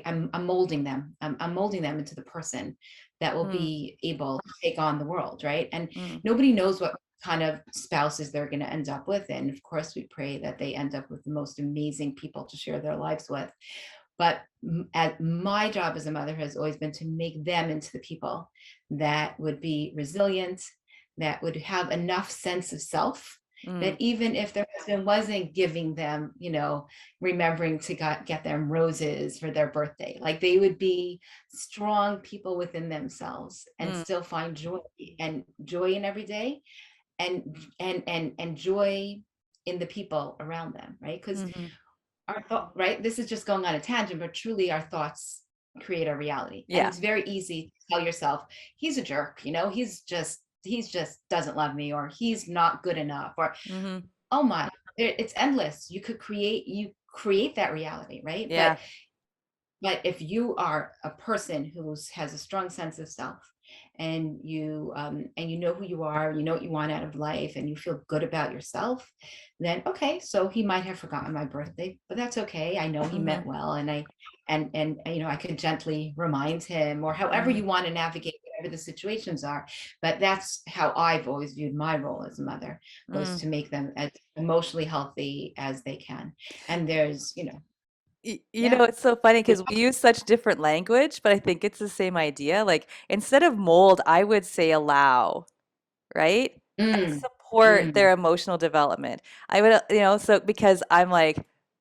I'm molding them. I'm molding them into the person that will mm, be able to take on the world, right? And mm, nobody knows what kind of spouses they're going to end up with. And of course, we pray that they end up with the most amazing people to share their lives with. But at my job as a mother has always been to make them into the people that would be resilient, that would have enough sense of self, that Mm, even if their husband wasn't giving them, remembering to get them roses for their birthday, like they would be strong people within themselves and mm, still find joy in every day, and joy in the people around them, right? Because mhm. our thought, right, this is just going on a tangent, but truly our thoughts create our reality. And Yeah. it's very easy to tell yourself, he's a jerk, he's just doesn't love me, or he's not good enough, or Mhm. oh my, it's endless. You create that reality, right? but Yeah. but if you are a person who has a strong sense of self, and you know who you are, you know what you want out of life, and you feel good about yourself, then okay, so he might have forgotten my birthday, but that's okay. I know he meant Mhm. well, and I could gently remind him, or however Mhm. you want to navigate whatever the situations are. But that's how I've always viewed my role as a mother, was Mm. to make them as emotionally healthy as they can. And there's, yeah. It's so funny because we use such different language, but I think it's the same idea. Like instead of mold, I would say allow, right? And Mm, support mm. their emotional development. I would, so because I'm like,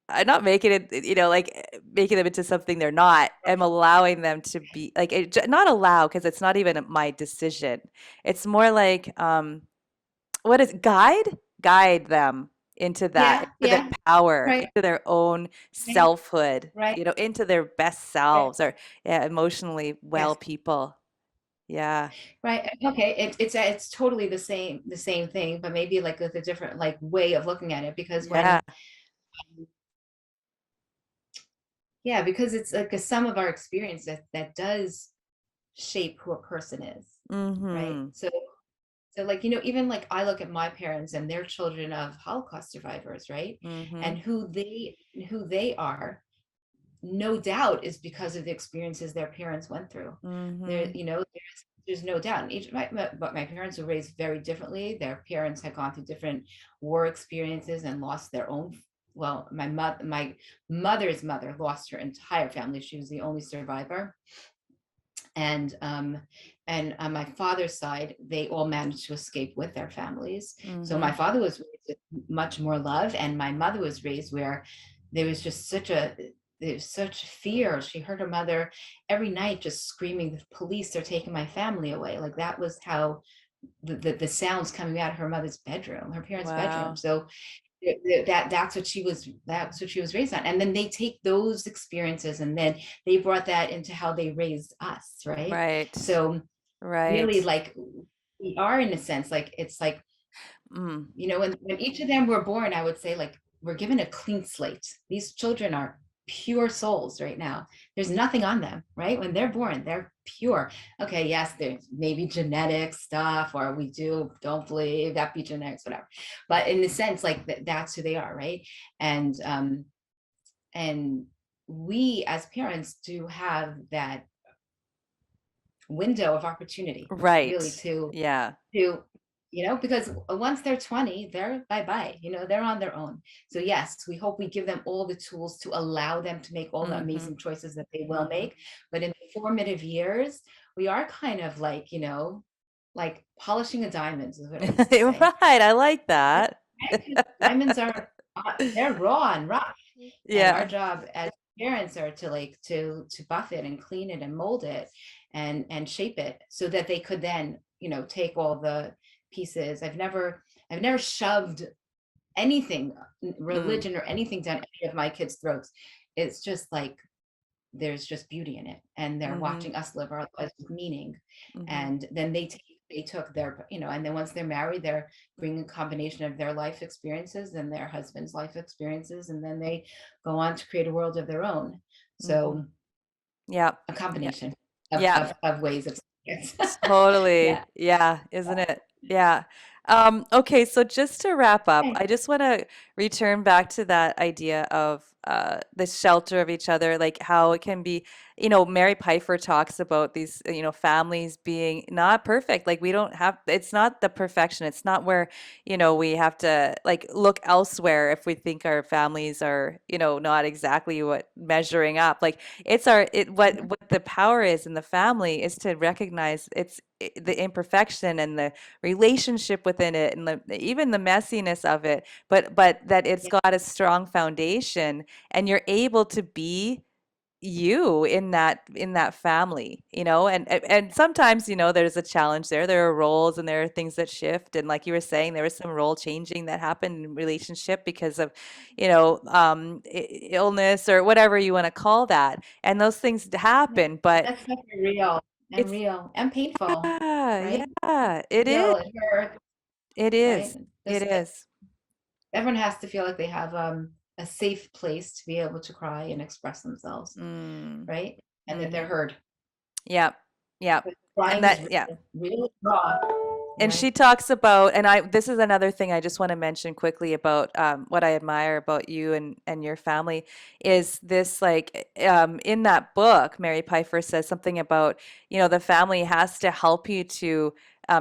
I'm not making it, like making them into something they're not. I'm allowing them to be like, not allow because it's not even my decision. It's more like, what is guide them into that, Yeah, into their yeah. power, Right, into their own right, selfhood, right, into their best right. selves, or yeah, emotionally well Yes, people. Yeah. right. Okay, it's totally the same thing, but maybe like with a different like way of looking at it. Because Yeah. when, yeah, because it's like a sum of our experience that does shape who a person is, right? Mhm. So like, even like I look at my parents, and they're children of Holocaust survivors, right? And Mhm. who they are, no doubt, is because of the experiences their parents went through. There, Mhm. there's no doubt. And but my parents were raised very differently. Their parents had gone through different war experiences and lost their own. Well, my mother's mother lost her entire family. She was the only survivor. And on my father's side, they all managed to escape with their families. So my Mhm. father was raised with much more love, and my mother was raised where there was just there's such fear. She heard her mother every night just screaming, "The police are taking my family away!" Like that was how the sounds coming out of her mother's bedroom, her parents' bedroom. Wow. So that's what she was raised on. And then they take those experiences, and then they brought that into how they raised us, right? Right. So really, Right. like, we are, in a sense, like, it's like, Mm. when each of them were born, I would say, like, we're given a clean slate. These children are pure souls right now. There's nothing on them, right? When they're born, they're pure. Okay, yes, there's maybe genetic stuff, or we don't believe that be genetics, whatever. But in the sense, like, that's who they are, right? And um and we as parents do have that window of opportunity, really, Right. to Yeah. to because once they're 20, they're bye bye, they're on their own. So yes, we hope we give them all the tools to allow them to make all the Mhm. amazing choices that they will Mhm. make. But in the formative years, we are kind of like, like polishing a diamond, is what I used to say. Right. I like Right? that. Because diamonds are, they're raw and rough, and our Yeah. job as parents are to, like, to buff it and clean it and mold it, and shape it, so that they could then, take all the pieces. I've never shoved anything, Mm. religion or anything, down any of my kids' throats. It's just like, there's just beauty in it, and they're Mhm. watching us live our lives with meaning. Mhm. And then they took their, and then once they're married, they're bringing a combination of their life experiences and their husband's life experiences, and then they go on to create a world of their own. Mhm. So Yeah. a Yeah. combination of Yeah. of, of ways of experience. Totally. Yeah. Yeah, isn't it? Yeah. Okay, so just to wrap up, Okay. I just want to return back to that idea of the shelter of each other, like how it can be, Mary Pfeiffer talks about these, families being not perfect. Like we don't have, it's not the perfection. It's not where, we have to like look elsewhere if we think our families are, not exactly what measuring up. Like Mhm. what the power is in the family is to recognize the imperfection and the relationship within it and even the messiness of it, but that it's Yeah. got a strong foundation and you're able to be you in that family, and sometimes, there's a challenge there. There are roles and there are things that shift. And like you were saying, there was some role changing that happened in relationship because of, illness or whatever you want to call that. And those things Yeah. happen, but That's definitely real and it's, real and painful, yeah, right? yeah, it is. Real, it hurts, It right? is. It Just like is. everyone has to feel like they have a safe place to be able to cry and express themselves, Mm. right? And that they're Mhm. heard. Yep. Yep. Because And crying is that, yeah. real, real raw, And she right? talks about, and this is another thing I just want to mention quickly about what I admire about you and your family is this, like, in that book, Mary Pfeiffer says something about, the family has to help you to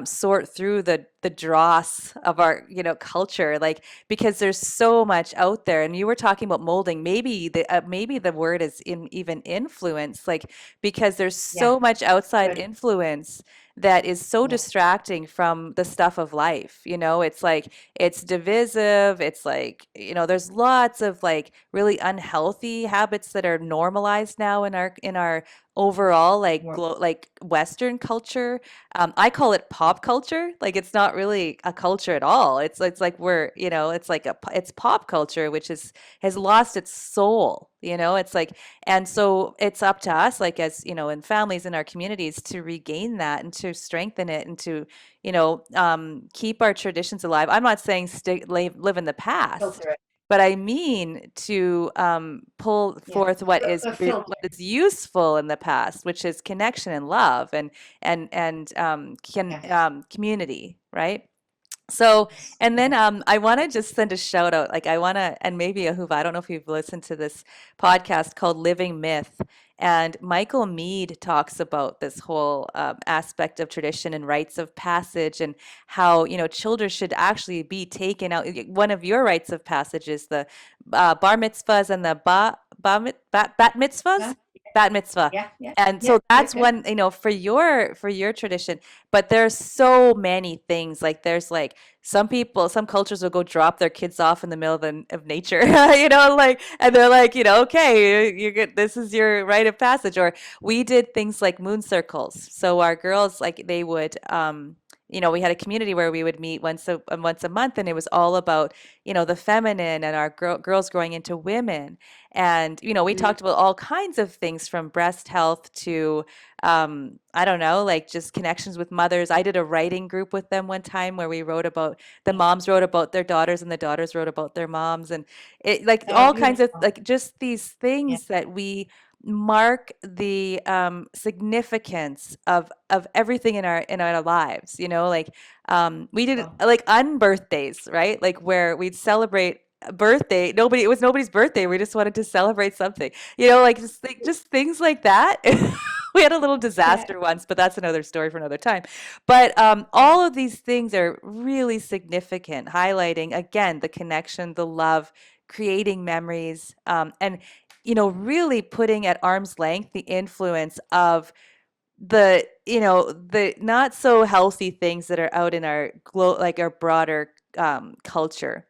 sort through the dross of our, culture, like, because there's so much out there. And you were talking about molding, maybe the word is even influence, like, because there's Yeah, so much outside good. influence that is so Yeah, distracting from the stuff of life. It's like it's divisive. It's like, there's lots of like really unhealthy habits that are normalized now in our overall like more like Western culture. I call it yeah, pop culture. Like it's not really a culture at all. It's like it's like it's pop culture, which has lost its soul. It's like, and so it's up to us, like as in families in our communities, to regain that and to strengthen it and to, keep our traditions alive. I'm not saying live in the past, filter it. but I mean to pull Yeah, forth what is but filter. what is useful in the past, which is connection and love and community, right? So, Yes, and then yes. I want to just send a shout out. Like, I want to, and maybe Ahuva, I don't know if you've listened to this podcast called Living Myth. And Michael Meade talks about this whole aspect of tradition and rites of passage and how, children should actually be taken out. One of your rites of passage is the bar mitzvahs and the bat Huh? mitzvahs, bat mitzvah. Yeah, yeah, And yeah. so You're that's good. one, for your tradition. But there's so many things. Like there's like some cultures will go drop their kids off in the middle of nature, like, and they're like, okay, you get this is your rite of passage. Or we did things like moon circles. So our girls, like, they would, we had a community where we would meet once a month, and it was all about, the feminine and our girls growing into women. And, we Mm, talked about all kinds of things from breast health to I don't know, like just connections with mothers. I did a writing group with them one time where we wrote about the yeah. moms wrote about their daughters and the daughters wrote about their moms, and it like Oh, all kinds of beautiful. like just these Yeah. things that we mark the significance of everything in our lives, like we did Well, like unbirthdays, right? Like where we'd celebrate a birthday. It was nobody's birthday. We just wanted to celebrate something, like just things like that. We had a little yeah, disaster once, but that's another story for another time. But yeah, all of these things are really significant, highlighting again the connection, the love, creating memories, and really putting at arm's length the influence of the not so healthy things that are out in our like our broader culture.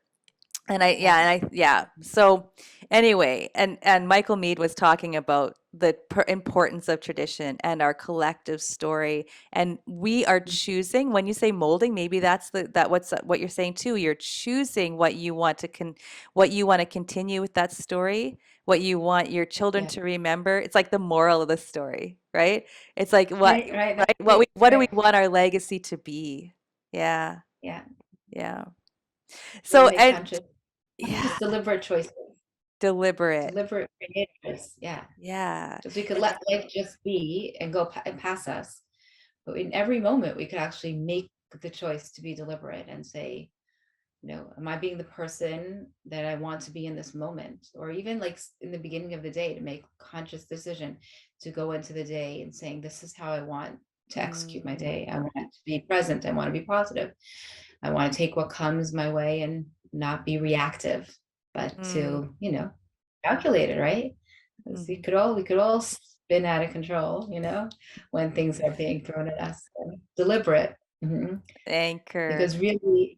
yeah. So anyway, and Michael Meade was talking about the importance of tradition and our collective story. And we are Mm, choosing, when you say molding, maybe that's what you're saying too. You're choosing what you want to continue with that story, what you want your children yeah. to remember. It's like the moral of the story, right? It's like Right, right. That's right, it. what do we Right. want our legacy to be? Yeah, Yeah. yeah. Really So, make and conscious, yeah, deliberate choices, deliberate. deliberate creators. Yeah. Yeah. Because we could It's let life just be and go and pass us. But in every moment, we could actually make the choice to be deliberate and say, am I being the person that I want to be in this moment? Or even like in the beginning of the day, to make a conscious decision to go into the day and saying, this is how I want to execute my Mm, day. I want to be present. I want to be positive. I want to take what comes my way and not be reactive, but mm, to, calculate it, right? Because mhm, we could all spin out of control, when things are being thrown at us. So, deliberate. Mhm. anchor. Because really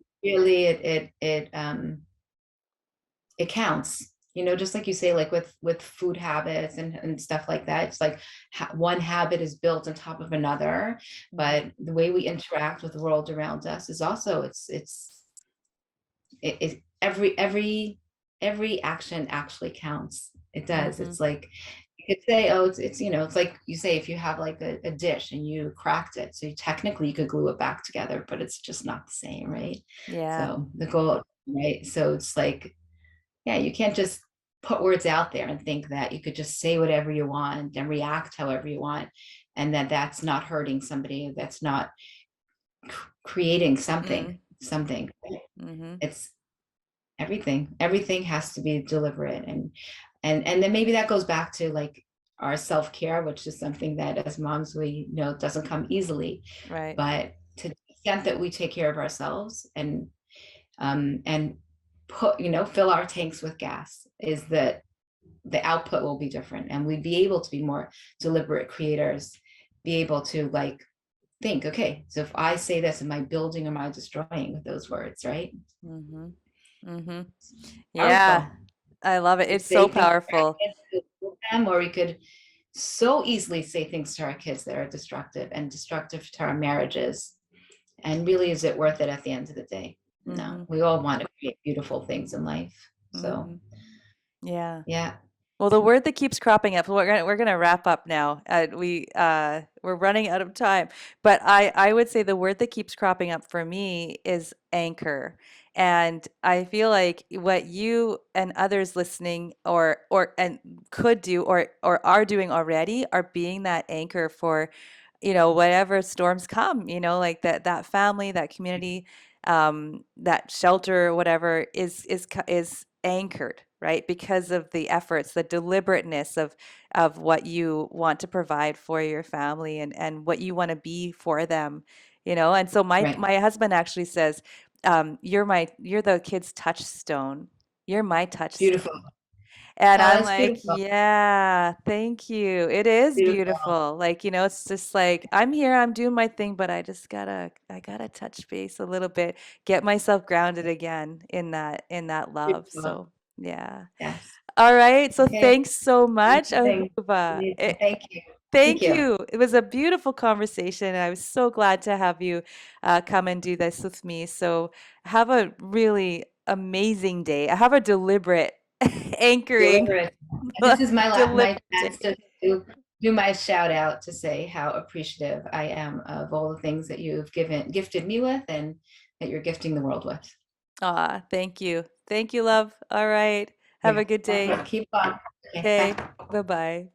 it counts, just like you say, like with food habits and stuff like that. It's like one habit is built on top of another, Mhm, but the way we interact with the world around us is also, every action actually counts. It does. mhm, It's like you could say, oh, it's like you say, if you have like a dish and you cracked it, so technically you could glue it back together, but it's just not the same, right? yeah. So the goal, right? So it's like, yeah, you can't just put words out there and think that you could just say whatever you want and react however you want, and that's not hurting somebody, that's not creating something, Mm, right? mhm, It's everything has to be deliberate, and then maybe that goes back to like our self-care, which is something that as moms we know doesn't come easily, right. but to the extent that we take care of ourselves and put, fill our tanks with gas, is that the output will be different, and we'd be able to be more deliberate creators, be able to like think, okay, so if I say this, am I building or am I destroying with those words, right? Mhm, mhm. Yeah, Powerful. I love it. We It's so say things to our powerful. kids to support them, or we could so easily say things to our kids that are destructive and destructive to our marriages. And really, is it worth it at the end of the day? No, Mhm, we all want to create beautiful things in life. So, mhm. Yeah. yeah, Well, the word that keeps cropping up, we're gonna wrap up now. We're running out of time, but I would say the word that keeps cropping up for me is anchor. And I feel like what you and others listening or and could do or are doing already are being that anchor for, whatever storms come, like that family, that community, that shelter, whatever is anchored, right? Because of the efforts, the deliberateness of what you want to provide for your family and what you want to be for them, And so my right. my husband actually says, you're the kid's touchstone. You're my Beautiful. touchstone. And Oh, I'm that's like, beautiful. yeah, thank you. It is Beautiful. beautiful. Like, it's just like I'm here, I'm doing my thing, but I gotta touch base a little bit, get myself grounded again in that love. Beautiful. So, yeah. Yes. All right. So Okay. thanks so much, Amazing. Ahuva. Amazing. Thank you. Thank Thank you. you. It was a beautiful conversation, and I was so glad to have you come and do this with me. So have a really amazing day. Have a deliberate anchoring Deliberate. And this is my deliberate chance day. to do my shout out to say how appreciative I am of all the things that you've gifted me with, and that you're gifting the world with. Aw, thank you. Thank you, love. All right. Have Yeah. a good day. Keep on. Okay. Okay. Bye. Bye-bye.